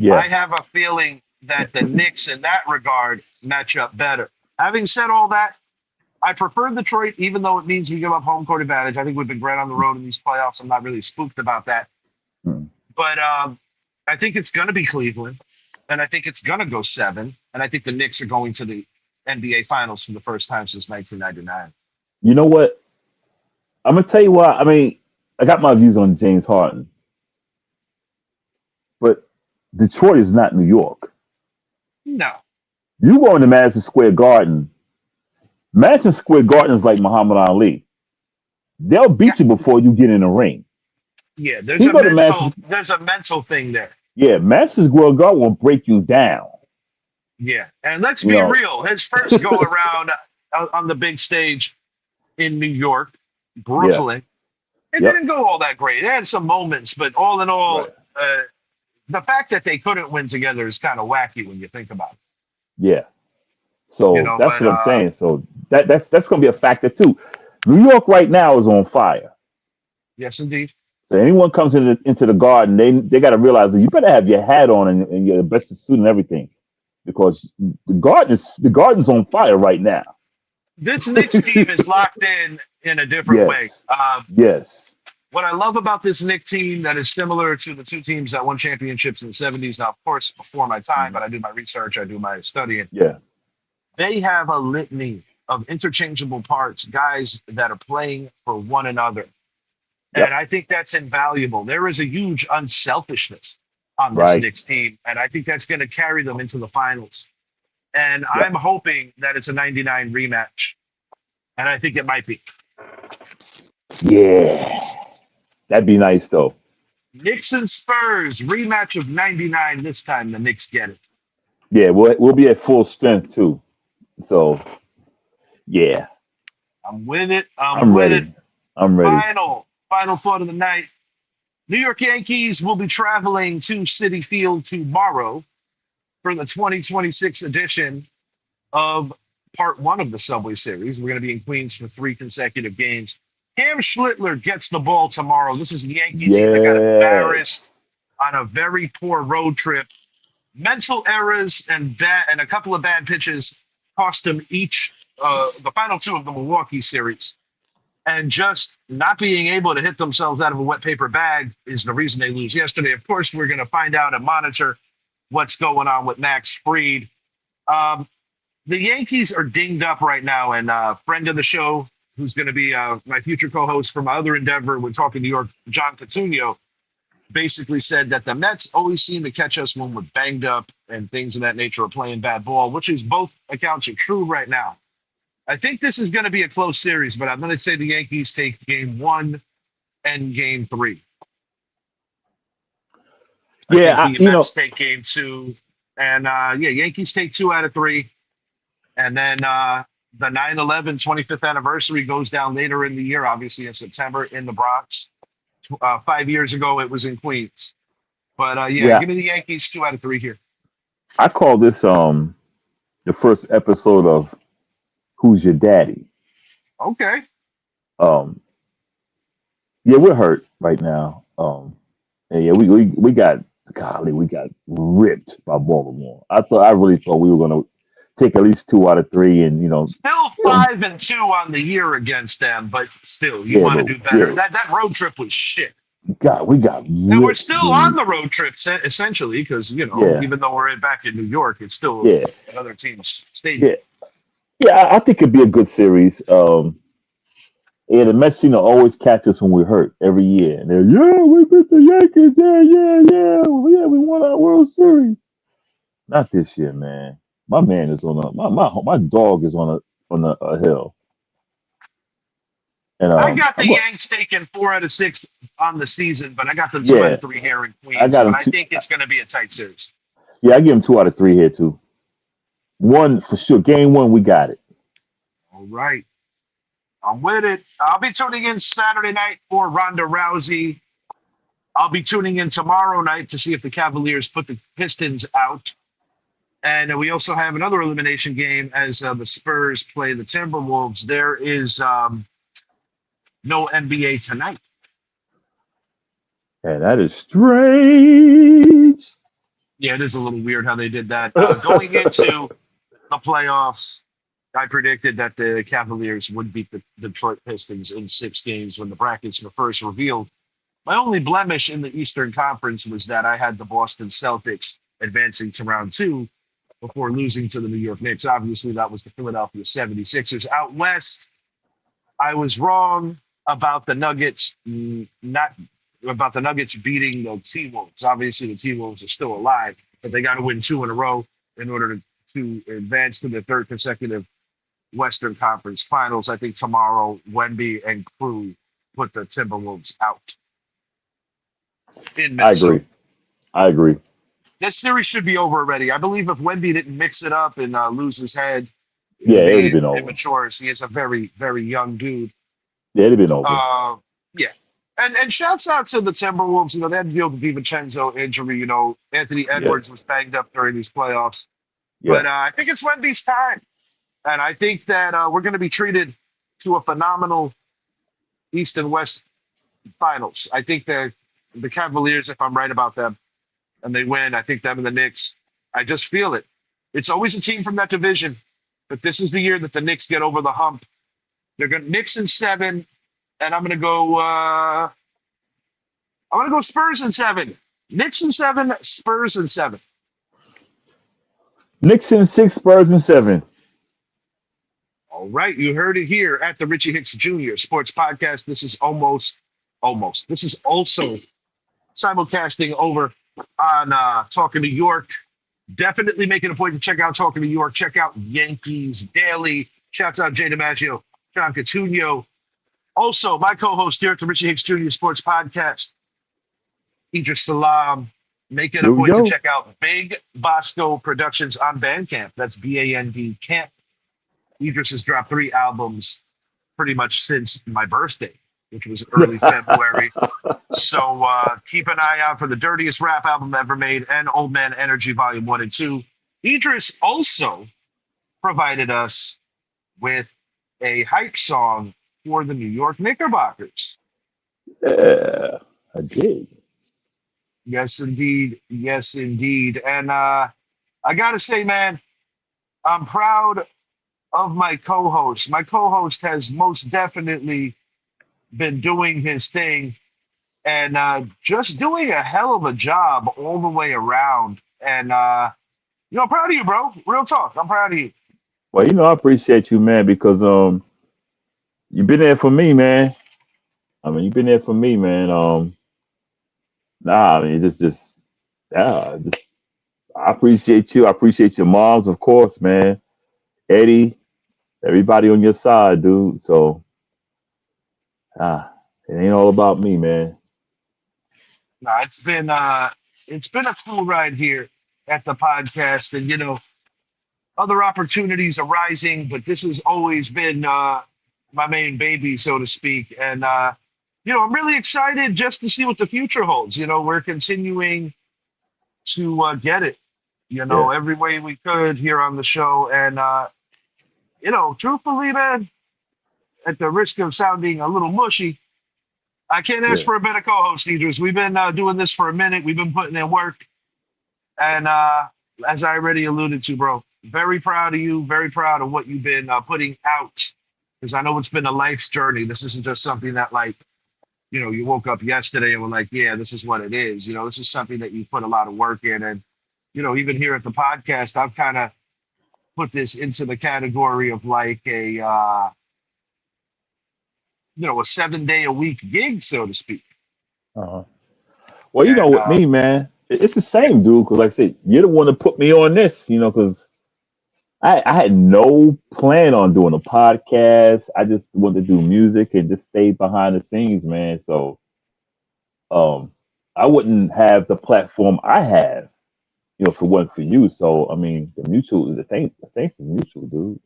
I Yeah, have a feeling that the Knicks, in that regard, match up better. Having said all that, I prefer Detroit, even though it means we give up home court advantage. I think we've been great on the road in these playoffs. I'm not really spooked about that. mm, But I think it's going to be Cleveland, and I think it's going to go 7. And I think the Knicks are going to the NBA Finals for the first time since 1999. you know what? I'm gonna tell you why. I mean, I got my views on James Harden, but Detroit is not New York. No, You go into Madison Square Garden. Madison Square Garden is like Muhammad Ali. They'll yeah, beat you before you get in the ring. yeah. There's You a go to mental, Madison, there's a mental thing there. yeah, Madison Square Garden will break you down. Yeah, and let's You be know, real. His first go around on the big stage in New York, yeah, Brooklyn, it yep, didn't go all that great. It had some moments, but all in all, right, uh, the fact that they couldn't win together is kind of wacky when you think about it. yeah. So that's But what I'm saying. So that's gonna be a factor too. New York right now is on fire. yes, indeed. So anyone comes into the garden, they got to realize that you better have your hat on and your best suit and everything because the garden's on fire right now. This Knicks team is locked in a different way. Yes, yes, What I love about this Knicks team that is similar to the 2 teams that won championships in the 70s. Now, of course, before my time, mhm, but I do my research, I do my studying. yeah, They have a litany of interchangeable parts, guys that are playing for one another. And yep, I think that's invaluable. There is a huge unselfishness on this right, Knicks team. And I think that's going to carry them into the finals. And I'm yep, hoping that it's a 99 rematch. And I think it might be. yeah. That'd be nice though. Knicks and Spurs rematch of 99. This time the Knicks get it. Yeah, we'll be at full strength too. So yeah, I'm with it. I'm I'm with it. ready. I'm ready. Final thought of the night. New York Yankees will be traveling to Citi Field tomorrow for the 2026 edition of part 1 of the Subway Series. We're going to be in Queens for 3 consecutive games. Cam Schlittler gets the ball tomorrow. This is a Yankee team that got embarrassed Yes. on a very poor road trip. Mental errors and a couple of bad pitches cost them each the final 2 of the Milwaukee series. And just not being able to hit themselves out of a wet paper bag is the reason they lose yesterday. Of course, we're going to find out and monitor what's going on with Max Fried. Um, the Yankees are dinged up right now, and a friend of the show, who's going to be my future co-host for my other endeavor, we're talking New York, John Coutinho, basically said that the Mets always seem to catch us when we're banged up and things of that nature are playing bad ball, which is both accounts are true right now. I think this is going to be a close series, but I'm going to say the Yankees take game 1 and game 3. I Yeah, think the Mets take game 2. And Yankees take 2 out of 3. And then the 9/11 25th anniversary goes down later in the year, obviously in September in the Bronx. 5 years ago, it was in Queens. But yeah. give me the Yankees 2 out of 3 here. I call this the first episode of Who's Your Daddy? Okay. Um, yeah, we're hurt right now. And yeah, we got golly, we got ripped by Baltimore. I really thought we were gonna take at least 2 out of 3, and Still you know, 5-2 on the year against them, but still, you yeah, want to but do better. yeah, That road trip was shit. we got And we're ripped, still on dude. the road trip, essentially, because, Yeah, even though we're back in New York, it's still yeah, another team's stadium. yeah, yeah. I think it'd be a good series. Yeah, the Mets seem to always catch us when we're hurt every year. And they're, yeah, we beat the Yankees. Yeah, yeah, yeah. Yeah, we won our World Series. Not this year, man. My man is on a my dog is on a hill, and I got I'm the going. Yanks taking 4 out of 6 on the season, but I got them two out Yeah, of three here in I Queens. got But him I two. think it's going to be a tight series. Yeah, I give him 2 out of 3 here too. One for sure. Game one, we got it. All right. I'm with it. I'll be tuning in Saturday night for Ronda Rousey. I'll be tuning in tomorrow night to see if the Cavaliers put the Pistons out. And we also have another elimination game as the Spurs play the Timberwolves. There is no NBA tonight. And that is strange. Yeah, it is a little weird how they did that. Going into the playoffs, I predicted that the Cavaliers would beat the Detroit Pistons in 6 games when the brackets were first revealed. My only blemish in the Eastern Conference was that I had the Boston Celtics advancing to round two before losing to the New York Knicks. Obviously, that was the Philadelphia 76ers. Out west, I was wrong about the Nuggets, not about the Nuggets beating the T-Wolves. Obviously, the T-Wolves are still alive, but they got to win 2 in a row in order to advance to the third consecutive Western Conference Finals. I think tomorrow, Wemby and crew put the Timberwolves out in I Minnesota. agree. I agree. This series should be over already. I believe if Wemby didn't mix it up and lose his head, Yeah, it'd have be been over. immature, as he is a very, very young dude. Yeah, it'd have been over. Yeah. And shouts out to the Timberwolves. They had to deal with the DiVincenzo injury. Anthony Yeah, Edwards was banged up during these playoffs. yeah. But I think it's Wemby's time. And I think that we're going to be treated to a phenomenal East and West finals. I think that the Cavaliers, if I'm right about them, and they win, I think them and the Knicks, I just feel it. It's always a team from that division, but this is the year that the Knicks get over the hump. They're going to Knicks in 7, and I'm going to go. I'm going to go Spurs in 7. Knicks in 7, Spurs in 7. Knicks in 6, Spurs in 7. All right, you heard it here at the Richie Hicks Jr. Sports Podcast. This is almost. This is also simulcasting over on Talking New York. Definitely making a point to check out Talking New York. Check out Yankees Daily. Shouts out Jay DiMaggio, John Coutinho. Also, my co-host here at the Richie Hicks Jr. Sports Podcast, Idris Salam, making a Here we point to go. check out Big Bosco Productions on Bandcamp. That's BAND Camp. Idris has dropped 3 albums pretty much since my birthday, which was early February. So keep an eye out for the dirtiest rap album ever made and Old Man Energy Volume 1 and 2. Idris also provided us with a hype song for the New York Knickerbockers. Yeah, I did. Yes, indeed. Yes, indeed. And I got to say, man, I'm proud of my co-host. My co-host has most definitely been doing his thing and just doing a hell of a job all the way around. And, I'm proud of you, bro. Real talk. I'm proud of you. Well, I appreciate you, man, because you've been there for me, man. I mean, you've been there for me, man. Nah, I mean, yeah, I appreciate you. I appreciate your moms, of course, man. Eddie, everybody on your side, dude. So, it ain't all about me, man. Nah, it's been a cool ride here at the podcast, and other opportunities arising, but this has always been my main baby, so to speak. And I'm really excited just to see what the future holds. We're continuing to get it, Yeah, every way we could here on the show. And truthfully, man, at the risk of sounding a little mushy, I can't ask yeah. for a better co-host, Idris. We've been doing this for a minute. We've been putting in work, and as I already alluded to, bro, very proud of you. Very proud of what you've been putting out, because I know it's been a life's journey. This isn't just something that like, you woke up yesterday and were like, yeah, this is what it is. This is something that you put a lot of work in. And, even here at the podcast, I've kind of put this into the category of like a 7-day a week gig, so to speak. Uh-huh. Well, And with me, man, it's the same, dude. Because like I said, you're the one that put me on this, because I had no plan on doing a podcast. I just wanted to do music and just stay behind the scenes, man. So, I wouldn't have the platform I have, if it wasn't for you. So, I mean, the thanks is mutual, dude.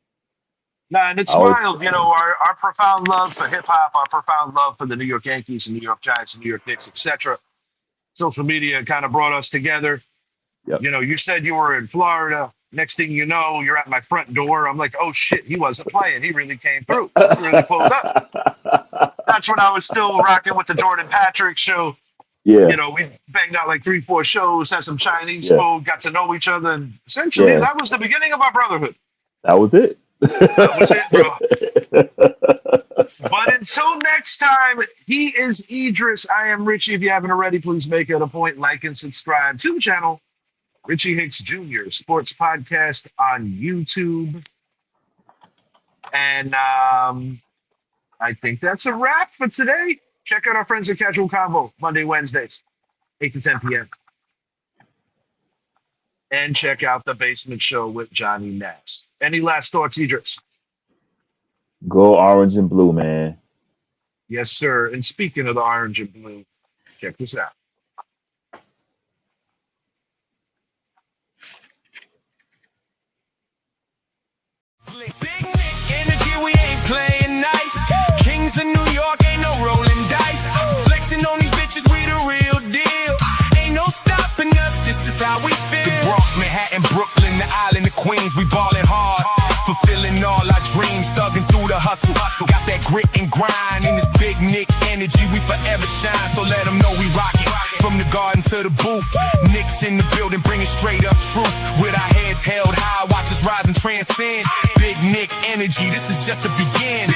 Nah, and it's I was, wild, our profound love for hip hop, our profound love for the New York Yankees and New York Giants and New York Knicks, etc. Social media kind of brought us together. yep. You said you were in Florida. Next thing you know, you're at my front door. I'm like, oh shit, he wasn't playing. He really came through. He really pulled up. That's when I was still rocking with the Jordan Patrick show. Yeah. We banged out like 3-4 shows, had some Chinese Yeah. food, got to know each other, and essentially Yeah. that was the beginning of our brotherhood. That was it. That was it, bro. But until next time, he is Idris. I am Richie. If you haven't already, please make it a point, like and subscribe to the channel. Richie Hicks Jr. Sports Podcast on YouTube. And I think that's a wrap for today. Check out our friends at Casual Convo, Monday, Wednesdays, 8 to 10 p.m. And check out The Basement Show with Johnny Nass. Any last thoughts, Idris? Go orange and blue, man. Yes, sir. And speaking of the orange and blue, check this out. Big energy, we ain't playing nice. Kings of New York, ain't no rolling dice. Flexing on these bitches, we the real deal. Ain't no stopping us, this is how we feel. The Bronx, Manhattan, Brooklyn, the island of Queens, we ballin' hard. Fulfilling all our dreams, thugging through the hustle. Got that grit and grind in this big Nick energy, we forever shine. So let them know we rockin'. From the garden to the booth, Knicks in the building, bringing straight up truth. With our heads held high, watch us rise and transcend. Big Nick energy, this is just the beginning.